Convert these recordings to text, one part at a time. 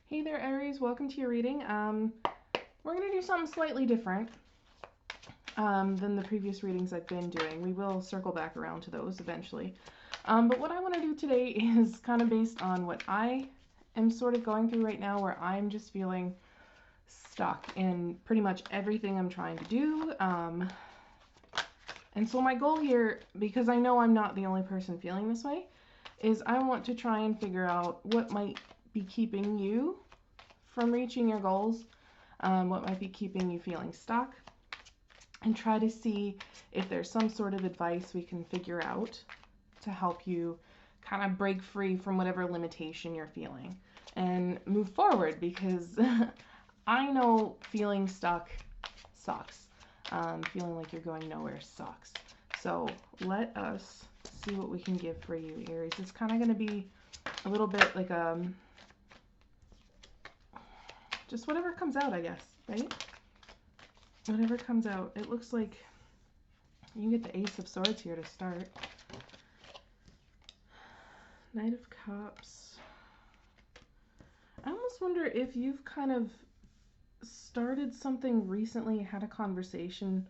Hey there, Aries. Welcome to your reading. We're going to do something slightly different than the previous readings I've been doing. We will circle back around to those eventually. But what I want to do today is kind of based on what I am sort of going through right now, where I'm just feeling stuck in pretty much everything I'm trying to do. And so my goal here, because I know I'm not the only person feeling this way, is I want to try and figure out what might be keeping you from reaching your goals, what might be keeping you feeling stuck, and try to see if there's some sort of advice we can figure out to help you kind of break free from whatever limitation you're feeling and move forward, because I know feeling stuck sucks. Feeling like you're going nowhere sucks. So let us see what we can give for you, Aries. It's kind of going to be a little bit like just whatever comes out, I guess, right? Whatever comes out. It looks like you get the Ace of Swords here to start. Knight of Cups. I almost wonder if you've kind of started something recently, had a conversation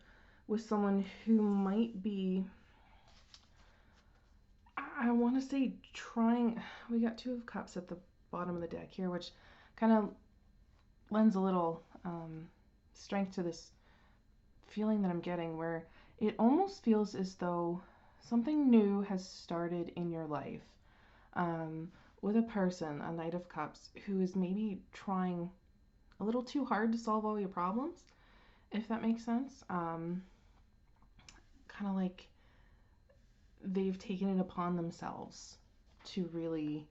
with someone who might be, I want to say, trying. We got Two of Cups at the bottom of the deck here, which kind of lends a little strength to this feeling that I'm getting, where it almost feels as though something new has started in your life, with a person, a Knight of Cups, who is maybe trying a little too hard to solve all your problems, if that makes sense. Kind of like they've taken it upon themselves to really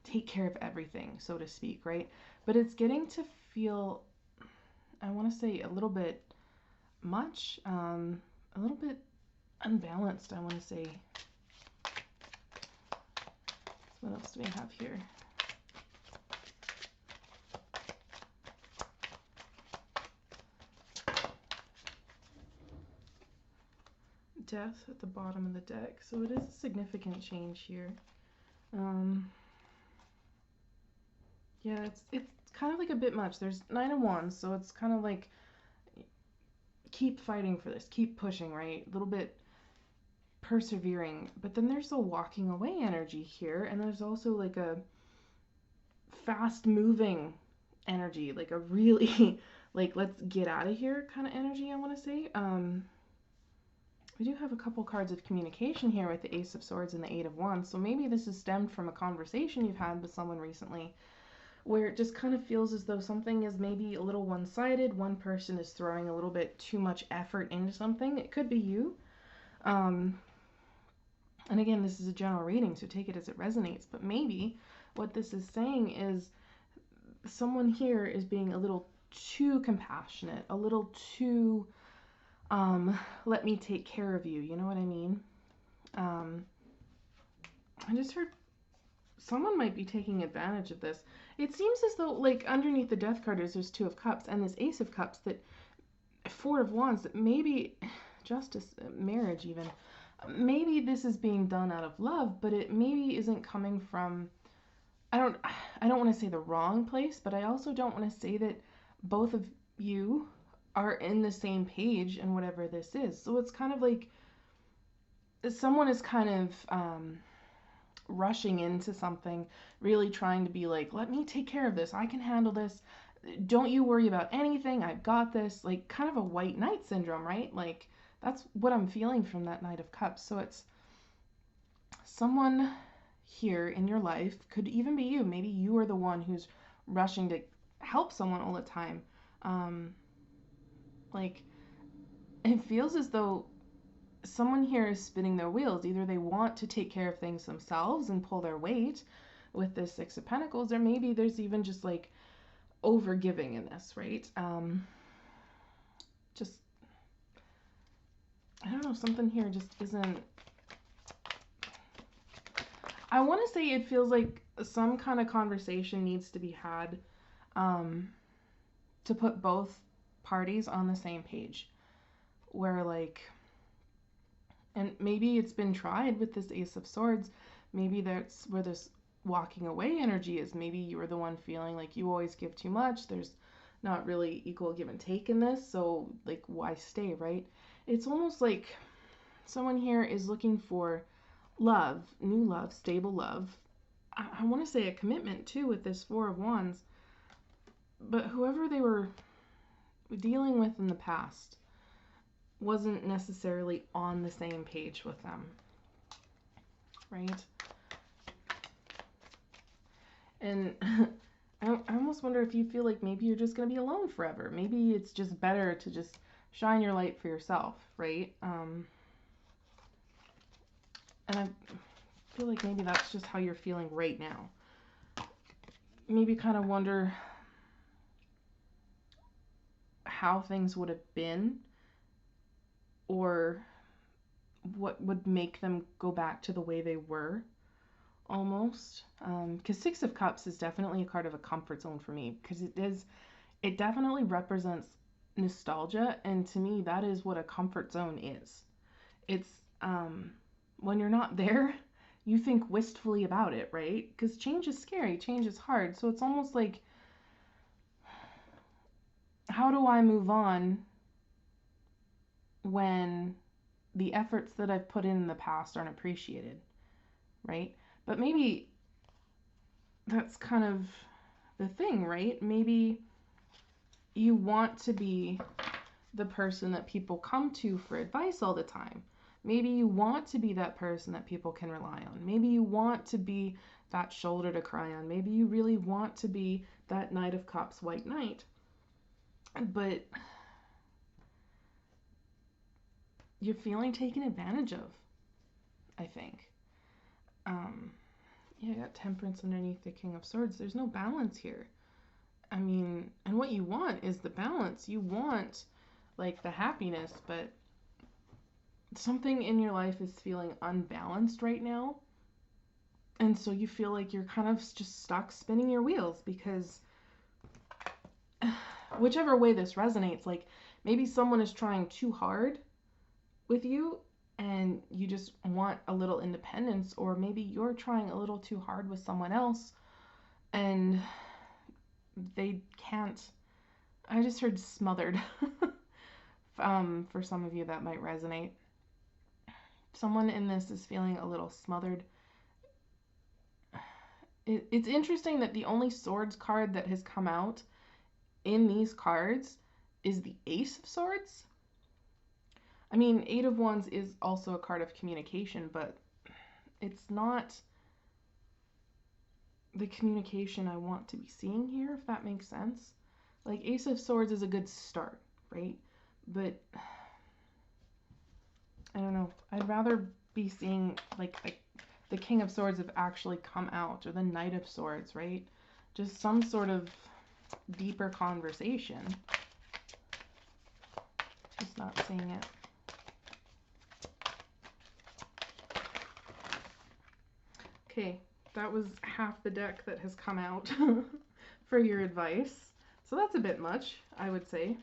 take care of everything, so to speak, right? But it's getting to feel, I want to say, a little bit much, a little bit unbalanced, I want to say. What else do we have here? Death at the bottom of the deck, so it is a significant change here. Yeah, it's kind of like a bit much. There's 9 of Wands, so it's kind of like keep fighting for this, keep pushing, right? A little bit persevering, but then there's a walking away energy here, and there's also like a fast moving energy, like a really like let's get out of here kind of energy, I want to say. We do have a couple cards of communication here with the Ace of Swords and the Eight of Wands, so maybe this is stemmed from a conversation you've had with someone recently, where it just kind of feels as though something is maybe a little one-sided. One person is throwing a little bit too much effort into something. It could be you. And again, this is a general reading, so take it as it resonates. But maybe what this is saying is someone here is being a little too compassionate, a little too, let me take care of you. You know what I mean? I just heard someone might be taking advantage of this. It seems as though, like, underneath the Death card is there's Two of Cups and this Ace of Cups, that Four of Wands, that maybe justice, marriage even, maybe this is being done out of love, but it maybe isn't coming from, I don't want to say the wrong place, but I also don't want to say that both of you are in the same page in whatever this is. So it's kind of like someone is kind of rushing into something, really trying to be like, let me take care of this, I can handle this, don't you worry about anything, I've got this, like kind of a white knight syndrome, right? Like that's what I'm feeling from that Knight of Cups. So it's someone here in your life, could even be you, maybe you are the one who's rushing to help someone all the time. Like it feels as though someone here is spinning their wheels. Either they want to take care of things themselves and pull their weight with this Six of Pentacles, or maybe there's even just like over giving in this, right? Just, I don't know, something here just isn't, I want to say it feels like some kind of conversation needs to be had to put both parties on the same page, where like, and maybe it's been tried with this Ace of Swords, maybe that's where this walking away energy is. Maybe you're the one feeling like you always give too much. There's not really equal give and take in this. So, like, why stay, right? It's almost like someone here is looking for love, new love, stable love. I want to say a commitment too with this Four of Wands. But whoever they were dealing with in the past wasn't necessarily on the same page with them, right? And I almost wonder if you feel like maybe you're just going to be alone forever. Maybe it's just better to just shine your light for yourself, right? And I feel like maybe that's just how you're feeling right now. Maybe kind of wonder how things would have been, or what would make them go back to the way they were, almost. Because Six of Cups is definitely a card of a comfort zone for me, because it definitely represents nostalgia, and to me that is what a comfort zone is. It's when you're not there, you think wistfully about it, right? Because change is scary, change is hard, so it's almost like, how do I move on when the efforts that I've put in the past aren't appreciated, right? But maybe that's kind of the thing, right? Maybe you want to be the person that people come to for advice all the time. Maybe you want to be that person that people can rely on. Maybe you want to be that shoulder to cry on. Maybe you really want to be that Knight of Cups, White Knight. But you're feeling taken advantage of, I think. Yeah, I got Temperance underneath the King of Swords. There's no balance here. I mean, and what you want is the balance. You want, like, the happiness, but something in your life is feeling unbalanced right now. And so you feel like you're kind of just stuck spinning your wheels, because whichever way this resonates, like, maybe someone is trying too hard with you and you just want a little independence, or maybe you're trying a little too hard with someone else and they can't. I just heard smothered. For some of you that might resonate. Someone in this is feeling a little smothered. It's interesting that the only swords card that has come out in these cards is the Ace of Swords. I mean, Eight of Wands is also a card of communication, but it's not the communication I want to be seeing here, if that makes sense. Like, Ace of Swords is a good start, right? But I don't know. I'd rather be seeing, like the King of Swords have actually come out, or the Knight of Swords, right? Just some sort of deeper conversation. Just not seeing it. Okay, that was half the deck that has come out for your advice. So that's a bit much, I would say.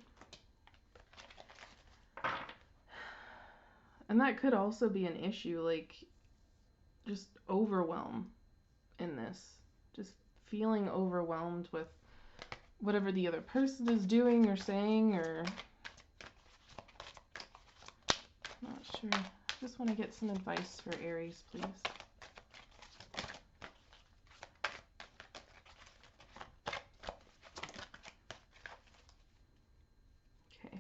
And that could also be an issue, like, just overwhelm in this. Just feeling overwhelmed with whatever the other person is doing or saying, or not sure. Just want to get some advice for Aries, please. Okay.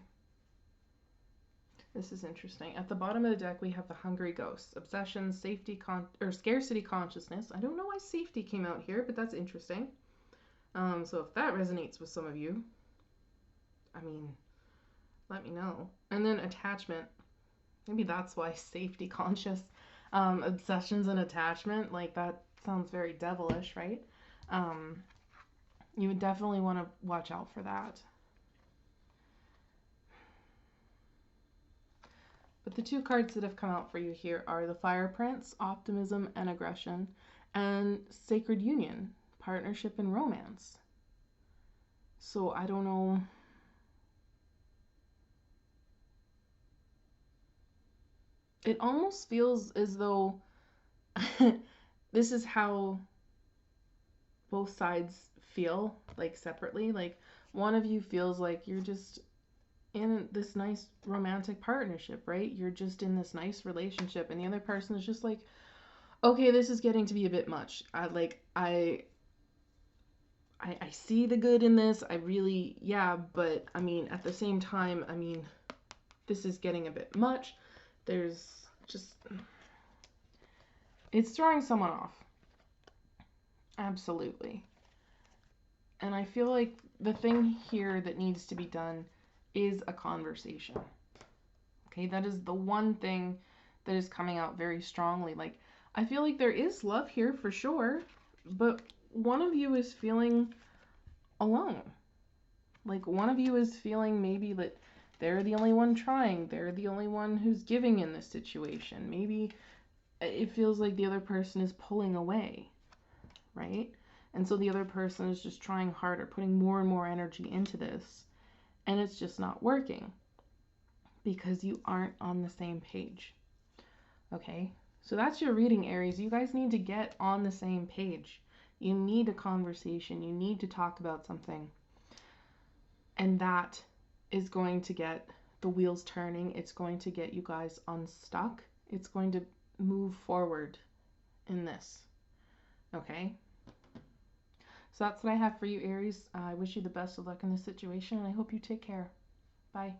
This is interesting. At the bottom of the deck, we have the Hungry Ghosts. Obsession, safety, or scarcity consciousness. I don't know why safety came out here, but that's interesting. So if that resonates with some of you, I mean, let me know. And then attachment. Maybe that's why safety conscious. Obsessions and attachment, like, that sounds very devilish, right? You would definitely want to watch out for that. But the two cards that have come out for you here are the Fire Prince, Optimism and Aggression, and Sacred Union, Partnership and Romance. So I don't know. It almost feels as though this is how both sides feel like separately. Like one of you feels like you're just in this nice romantic partnership, right? You're just in this nice relationship, and the other person is just like, okay, this is getting to be a bit much. I see the good in this. I really, yeah, but I mean, at the same time, I mean, this is getting a bit much. There's just, it's throwing someone off. Absolutely. And I feel like the thing here that needs to be done is a conversation. Okay, that is the one thing that is coming out very strongly. Like, I feel like there is love here for sure, but one of you is feeling alone. Like, one of you is feeling maybe that they're the only one trying, they're the only one who's giving in this situation. Maybe it feels like the other person is pulling away, right? And so the other person is just trying harder, putting more and more energy into this, and it's just not working because you aren't on the same page. Okay? So that's your reading, Aries. You guys need to get on the same page. You need a conversation. You need to talk about something. And that is going to get the wheels turning. It's going to get you guys unstuck. It's going to move forward in this. Okay? So that's what I have for you, Aries. I wish you the best of luck in this situation, and I hope you take care. Bye.